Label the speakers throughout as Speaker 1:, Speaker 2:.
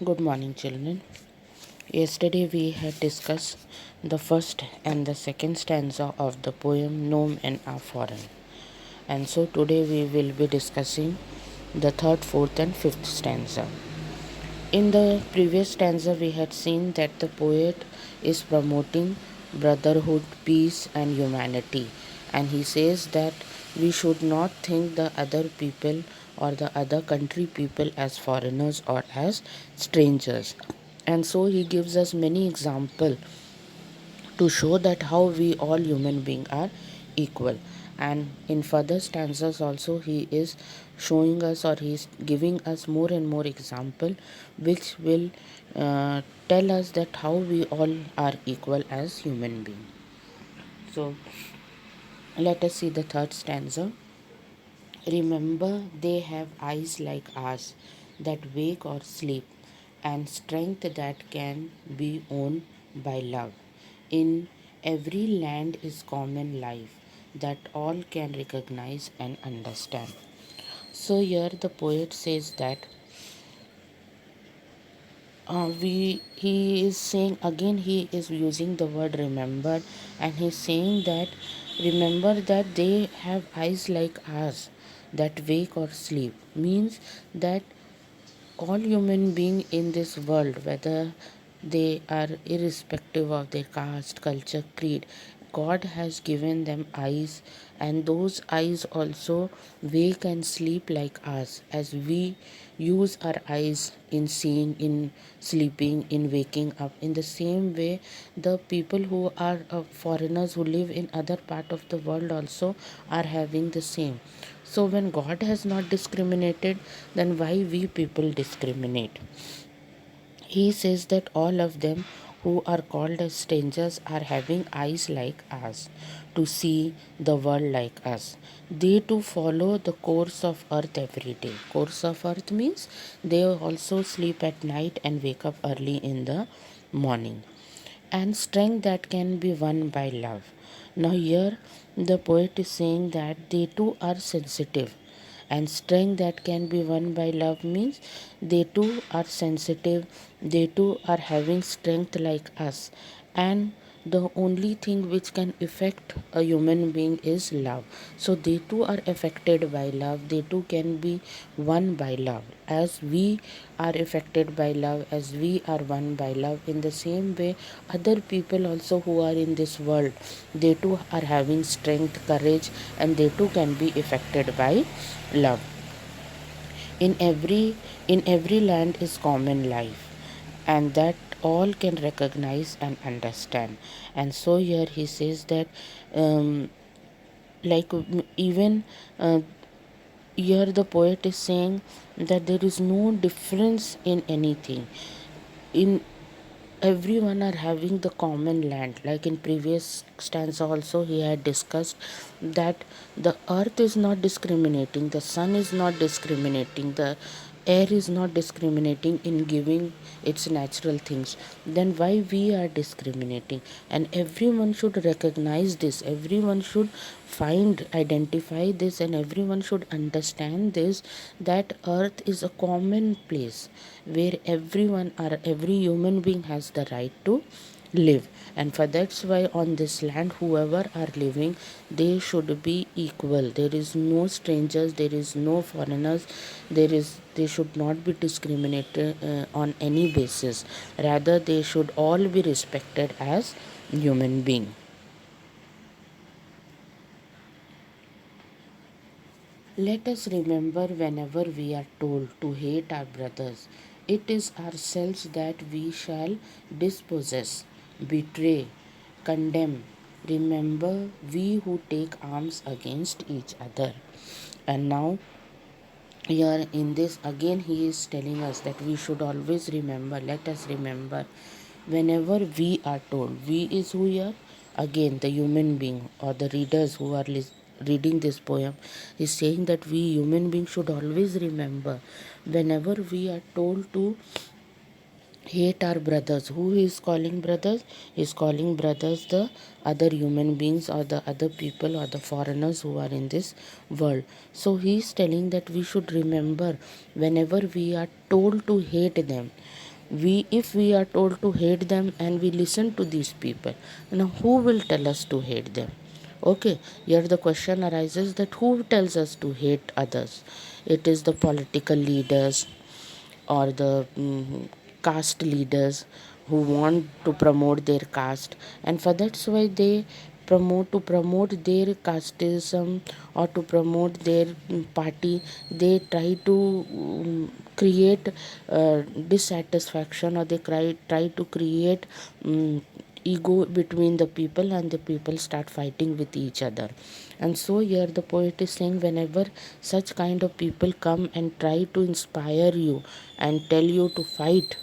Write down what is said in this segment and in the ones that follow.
Speaker 1: Good morning, children. Yesterday we had discussed the first and the second stanza of the poem Gnome and Are Foreign. And so today we will be discussing the third, fourth, and fifth stanza. In the previous stanza, we had seen that the poet is promoting brotherhood, peace, and humanity. And he says that we should not think the other people or the other country people as foreigners or as strangers. And so he gives us many examples to show that how we all human beings are equal. And in further stanzas also he is showing us, or he is giving us more and more example which will tell us that how we all are equal as human beings. So let us see the third stanza. Remember, they have eyes like ours that wake or sleep, and strength that can be owned by love. In every land is common life that all can recognize and understand. So, here the poet says that he is saying again, he is using the word remember, and he's saying that remember that they have eyes like ours that wake or sleep, means that all human beings in this world, whether they are irrespective of their caste, culture, creed, God has given them eyes, and those eyes also wake and sleep like us, as we use our eyes in seeing, in sleeping, in waking up. In the same way, the people who are foreigners who live in other part of the world also are having the same. So when God has not discriminated, then why we people discriminate? He says that all of them who are called as strangers are having eyes like us, to see the world like us. They too follow the course of earth every day. Course of earth means they also sleep at night and wake up early in the morning. And strength that can be won by love. Now, here the poet is saying that they too are sensitive, and strength that can be won by love means they too are sensitive, they too are having strength like us, and the only thing which can affect a human being is love. So they too are affected by love, they too can be won by love. As we are affected by love, as we are won by love, in the same way other people also who are in this world, they too are having strength, courage, and they too can be affected by love. In every land is common life, and that all can recognize and understand. And so here he says that like even here the poet is saying that there is no difference in anything. In everyone are having the common land. Like in previous stanza also he had discussed that the earth is not discriminating, the sun is not discriminating, the air is not discriminating in giving its natural things. Then why we are discriminating? And everyone should recognize this, everyone should identify this, and everyone should understand this, that earth is a common place where everyone or every human being has the right to live. And for that's why on this land whoever are living, they should be equal. There is no strangers, there is no foreigners, they should not be discriminated on any basis. Rather they should all be respected as human being. Let us remember, whenever we are told to hate our brothers, it is ourselves that we shall dispossess, betray, condemn. Remember, we who take arms against each other. And now, here in this, again, he is telling us that we should always remember, let us remember, whenever we are told, we is who here? Again, the human being or the readers who are reading this poem is saying that we human beings should always remember, whenever we are told to hate our brothers. Who is calling brothers? He is calling brothers the other human beings or the other people or the foreigners who are in this world. So he is telling that we should remember, whenever we are told to hate them, If we are told to hate them and we listen to these people, now who will tell us to hate them? Okay, here the question arises that who tells us to hate others? It is the political leaders or the caste leaders who want to promote their caste, and for that's why they promote their casteism, or to promote their party. They try to create dissatisfaction, or they try to create ego between the people, and the people start fighting with each other. And so here the poet is saying, whenever such kind of people come and try to inspire you and tell you to fight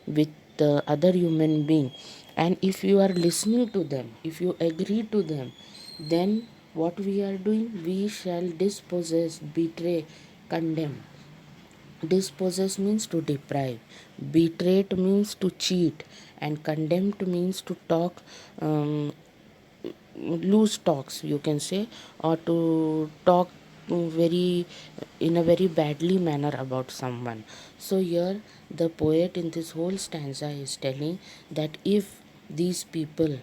Speaker 1: with the other human being, and if you are listening to them, if you agree to them, then what we are doing, we shall dispossess, betray, condemn. Dispossess means to deprive, betrayed means to cheat, and condemned means to talk, um, loose talks, you can say, or to talk very in a very badly manner about someone. So here the poet in this whole stanza is telling that if these people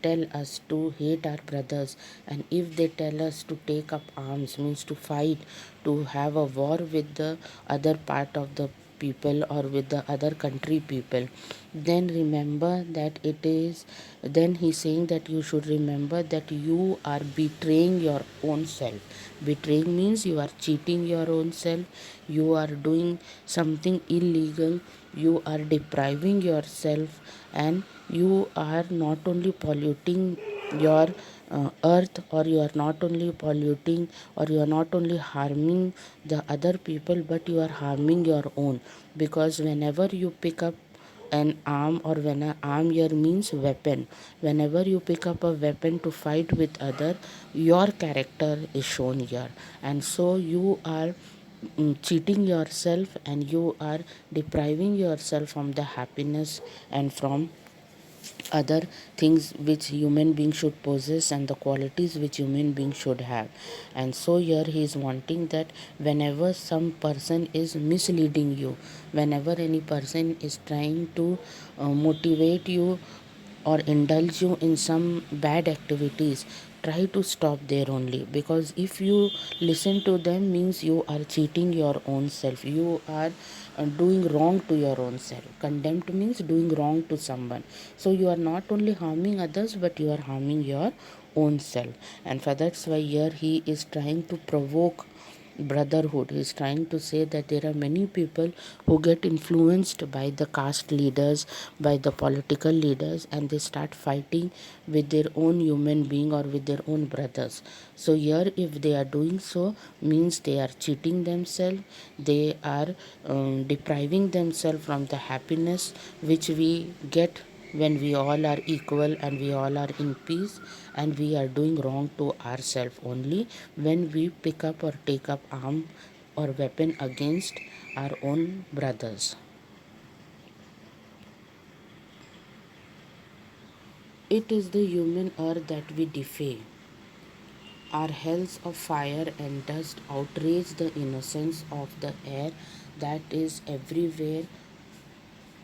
Speaker 1: tell us to hate our brothers, and if they tell us to take up arms, means to fight, to have a war with the other part of the people or with the other country people, then remember that it is, then he's saying that you should remember that you are betraying your own self. Betraying means you are cheating your own self, you are doing something illegal, you are depriving yourself, and you are not only polluting your earth, or you are not only polluting, or you are not only harming the other people, but you are harming your own. Because whenever you pick up an arm, or when an arm here means weapon, whenever you pick up a weapon to fight with other, your character is shown here. And so you are cheating yourself, and you are depriving yourself from the happiness and from other things which human being should possess, and the qualities which human being should have. And so here he is wanting that whenever some person is misleading you, whenever any person is trying to motivate you or indulge you in some bad activities, try to stop there only. Because if you listen to them, means you are cheating your own self, you are doing wrong to your own self. Condemned means doing wrong to someone. So you are not only harming others, but you are harming your own self. And for that's why here he is trying to provoke brotherhood. He is trying to say that there are many people who get influenced by the caste leaders, by the political leaders, and they start fighting with their own human being or with their own brothers. So here if they are doing so, means they are cheating themselves, they are depriving themselves from the happiness which we get when we all are equal and we all are in peace. And we are doing wrong to ourselves only when we pick up or take up arm or weapon against our own brothers. It is the human earth that we defy. Our hells of fire and dust outrage the innocence of the air that is everywhere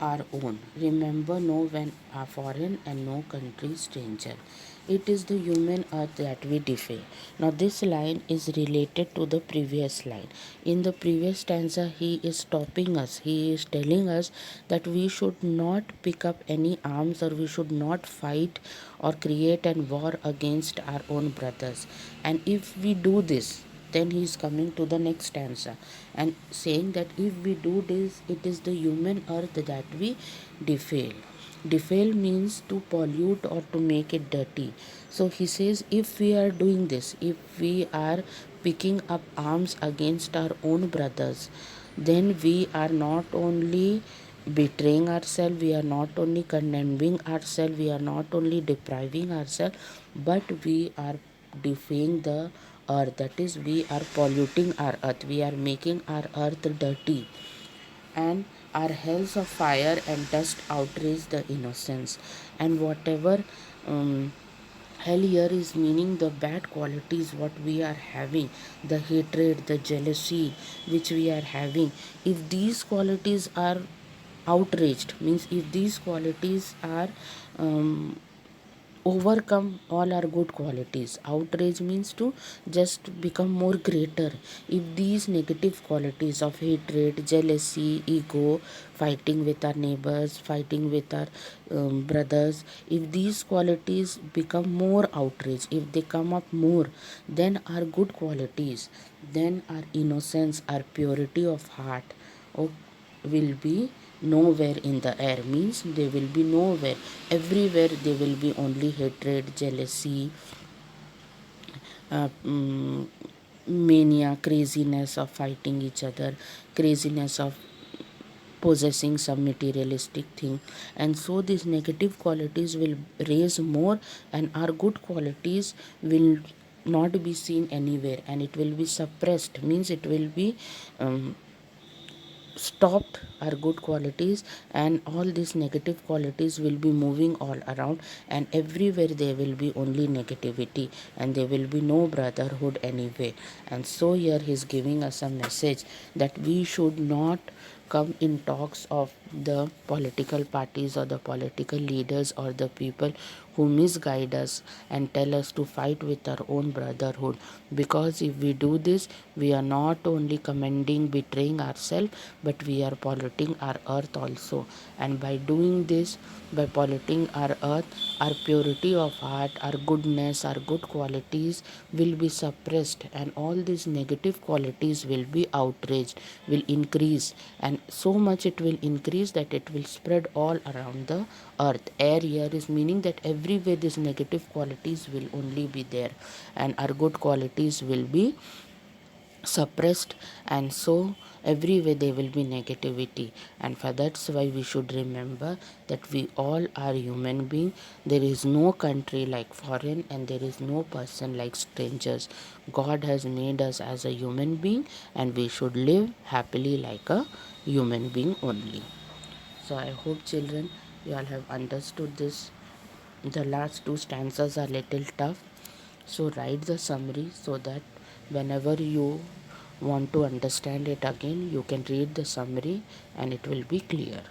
Speaker 1: our own. Remember, no one are foreign and no country stranger. It is the human earth that we defy. Now, this line is related to the previous line. In the previous stanza, he is stopping us. He is telling us that we should not pick up any arms, or we should not fight or create an war against our own brothers. And if we do this, then he is coming to the next stanza and saying that if we do this, it is the human earth that we defile. Defile means to pollute or to make it dirty. So he says, if we are doing this, if we are picking up arms against our own brothers, then we are not only betraying ourselves, we are not only condemning ourselves, we are not only depriving ourselves, but we are defying the earth. That is, we are polluting our earth, we are making our earth dirty, and our hells of fire and dust outrage the innocence. And whatever hell here is meaning the bad qualities what we are having, the hatred, the jealousy which we are having, if these qualities are outraged means if these qualities are um, overcome all our good qualities. Outrage means to just become more greater. If these negative qualities of hatred, jealousy, ego, fighting with our neighbors, fighting with our brothers, if these qualities become more outrage, if they come up more, then our good qualities, then our innocence, our purity of heart, oh, will be nowhere in the air means they will be nowhere. Everywhere they will be only hatred, jealousy, uh, mm, mania, craziness of fighting each other, craziness of possessing some materialistic thing. And so these negative qualities will raise more, and our good qualities will not be seen anywhere, and it will be suppressed means it will be stopped, our good qualities, and all these negative qualities will be moving all around, and everywhere there will be only negativity, and there will be no brotherhood anyway. And so here he is giving us a message that we should not come in talks of the political parties or the political leaders or the people who misguide us and tell us to fight with our own brotherhood, because if we do this, we are not only commending betraying ourselves, but we are polluting our earth also. And by doing this, by polluting our earth, our purity of heart, our goodness, our good qualities will be suppressed, and all these negative qualities will be outraged, will increase, and so much it will increase that it will spread all around the earth. Air here is meaning that everywhere these negative qualities will only be there, and our good qualities will be suppressed, and so everywhere there will be negativity. And for that's why we should remember that we all are human being. There is no country like foreign, and there is no person like strangers. God has made us as a human being, and we should live happily like a human being only. So I hope children you all have understood this. The last two stanzas are little tough, so write the summary so that whenever you want to understand it again, you can read the summary and it will be clear.